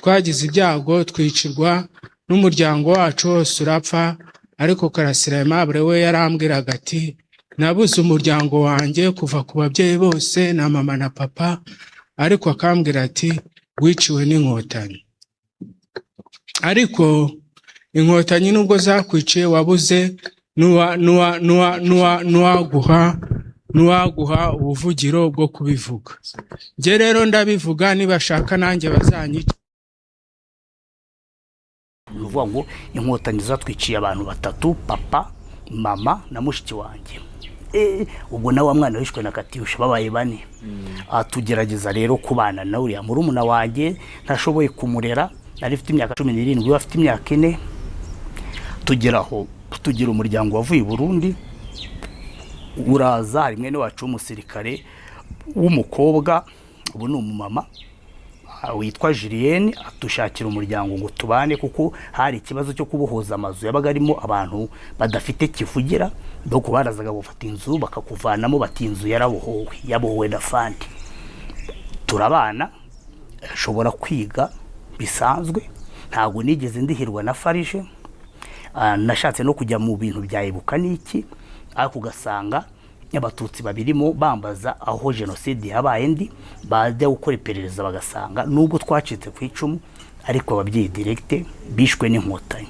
twagize ibyago twicirwa n'umuryango wacu wose urapfa, ariko Karasira Aimable we yarambwiraga ati nabuze umuryango wanjye kuva ku babyeyi bose na mama na papa, ariko akambwira ati wiciwe n'inkotanyi. Ariko inkotanyi nubwo zakwiciye wabuze nuwaguha ubuvugiro bwo kubivuga. Nge rero ndabivuga, nibashaka nanjye bazanyica. Uvuga ngo inkotanyi zatwiciye abantu batatu, papa, mama na mushiki wanjye. Ubwo na wa mwana wishwe na Katyusha babaye bane. Tugerageza rero kubana na uriya murumuna wanjye, ntashoboye kumurera, nari mfite imyaka 17, we afite imyaka 4. Tugeraho tugira umuryango wavuye i Burundi, uraza hari mwene wacu umusirikare w'umukobwa, ubu ni umumama witwa Julienne, atushakira umuryango ngo tubane, kuko hari ikibazo cyo kubohoza amazu yabaga arimo abantu badafite kivugira, doko barazaga gufata inzu bakakuvanamo bati inzu yabohowe na fandi. Turabana, ashobora kwiga bisanzwe, ntago nigeze ndihirwa na farije. Nashatse no kujya mu bintu byayibuka niki, ariko ugasanga abatutsi babirimo bambaza aho genocide yabaye ndi, bajya gukora iperereza bagasanga nubwo twacitse ku icumu, ariko ababyeyi direct bishwe n'inkotanyi.